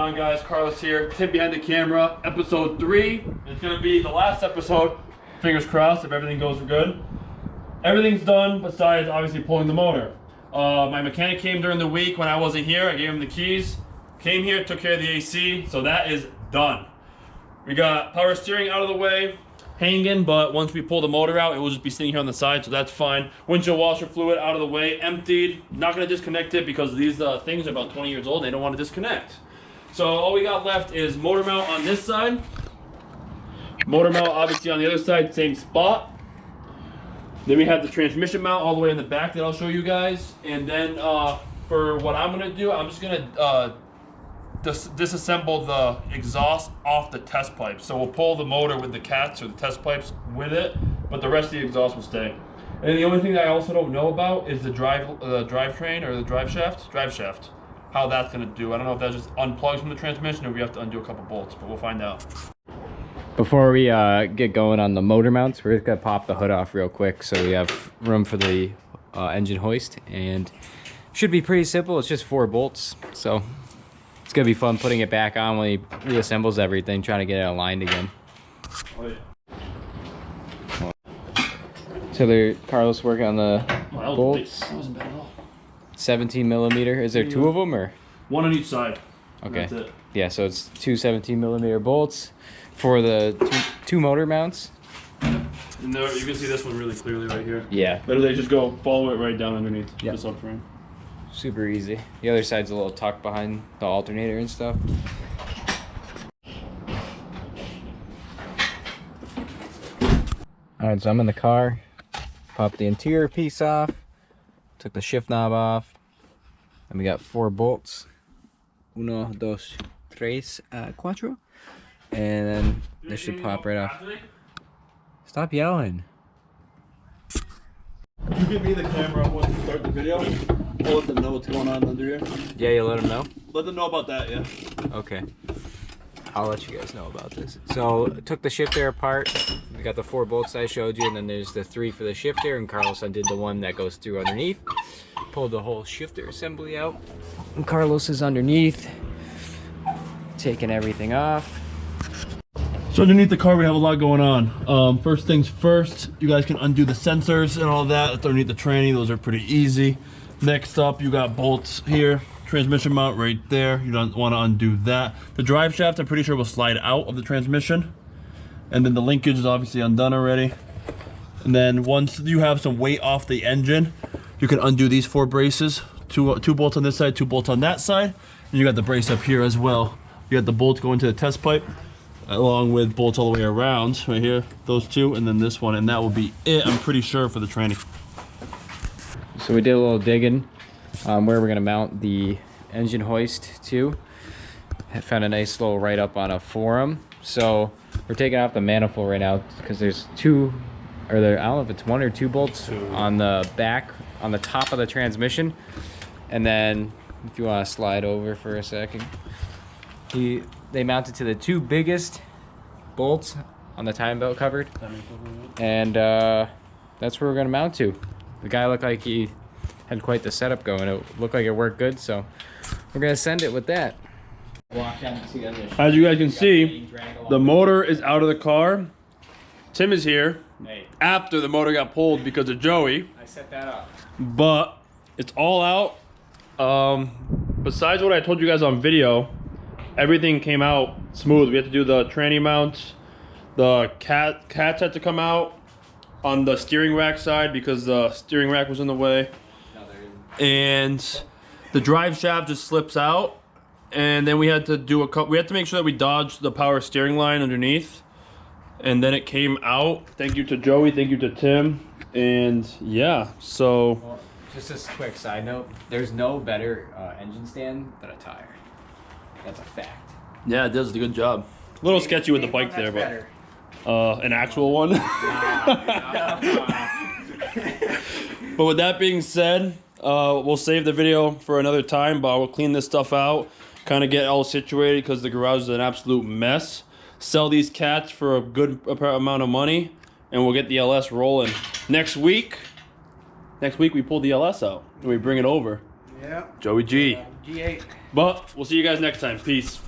on, guys? Carlos here. Tim behind the camera. Episode 3. It's gonna be the last episode. Fingers crossed if everything goes good. Everything's done besides obviously pulling the motor. My mechanic came during the week when I wasn't here. I gave him the keys. Came here, took care of the AC, so that is done. We got power steering out of the way, hanging, but once we pull the motor out, it will just be sitting here on the side, so that's fine. Windshield washer fluid out of the way, emptied. Not gonna disconnect it because these things are about 20 years old. They don't want to disconnect. So all we got left is motor mount on this side. Motor mount obviously on the other side, same spot. Then we have the transmission mount all the way in the back that I'll show you guys. And then for what I'm gonna do, I'm just gonna disassemble the exhaust off the test pipes. So we'll pull the motor with the cats or the test pipes with it, but the rest of the exhaust will stay. And the only thing that I also don't know about is the drivetrain or the drive shaft. How that's gonna do. I don't know if that just unplugs from the transmission or we have to undo a couple bolts, but we'll find out. Before we get going on the motor mounts, we're just gonna pop the hood off real quick so we have room for the engine hoist, and should be pretty simple. It's just 4 bolts, so it's gonna be fun putting it back on when he reassembles everything, trying to get it aligned again. Oh, yeah. So Carlos working on the bolts. That wasn't bad at all. 17 millimeter. Is there 2 of them or? 1 on each side. Okay. That's it. Yeah, so it's 2 17 millimeter bolts for the two motor mounts. And there, you can see this one really clearly right here. Yeah. Literally just go follow it right down underneath the Yep. subframe. Super easy. The other side's a little tucked behind the alternator and stuff. Alright, so I'm in the car. Popped the interior piece off. Took the shift knob off. And we got 4 bolts. 1, 2, 3, 4. And then this should pop right off. Stop yelling. You give me the camera once you start the video. I'll let them know what's going on under here. Yeah, you let them know? Let them know about that, yeah. Okay. I'll let you guys know about this. So, took the shifter apart. We got the 4 bolts I showed you, and then there's the 3 for the shifter, and Carlos undid the one that goes through underneath. Pulled the whole shifter assembly out. And Carlos is underneath, taking everything off. So underneath the car we have a lot going on. First things first, you guys can undo the sensors and all that. That's underneath the tranny. Those are pretty easy. Next up, you got bolts here. Transmission mount right there. You don't want to undo that. The drive shaft, I'm pretty sure will slide out of the transmission. And then the linkage is obviously undone already. And then once you have some weight off the engine, you can undo these 4 braces. Two bolts on this side, 2 bolts on that side. And you got the brace up here as well. You got the bolts going to the test pipe, along with bolts all the way around right here, those 2, and then this one, and that will be it, I'm pretty sure, for the tranny. So we did a little digging where we're gonna mount the engine hoist to. I found a nice little write-up on a forum. So we're taking off the manifold right now because there's 2, or there, I don't know if it's 1 or 2 bolts on the back, on the top of the transmission. And then if you want to slide over for a second, they mounted to the 2 biggest bolts on the timing belt covered, and that's where we're gonna mount to. The guy looked like he had quite the setup going. It looked like it worked good, so we're gonna send it with that. As you guys can see, the motor is out of the car. Tim is here after the motor got pulled because of Joey. I set that up. But it's all out. Besides what I told you guys on video, everything came out smooth. We had to do the tranny mount. The cats had to come out on the steering rack side because the steering rack was in the way. No, there isn't. And the drive shaft just slips out. And then we had to do we had to make sure that we dodged the power steering line underneath. And then it came out. Thank you to Joey, thank you to Tim. And yeah, so. Well, just a quick side note, there's no better engine stand than a tire. That's a fact. Yeah, it does a good job. A little sketchy with the bike there, but an actual one. But with that being said, we'll save the video for another time, but we'll clean this stuff out, kind of get all situated because the garage is an absolute mess. Sell these cats for a good amount of money, and we'll get the LS rolling. Next week we pull the LS out and we bring it over. Yeah. Joey G. G8. But we'll see you guys next time. Peace.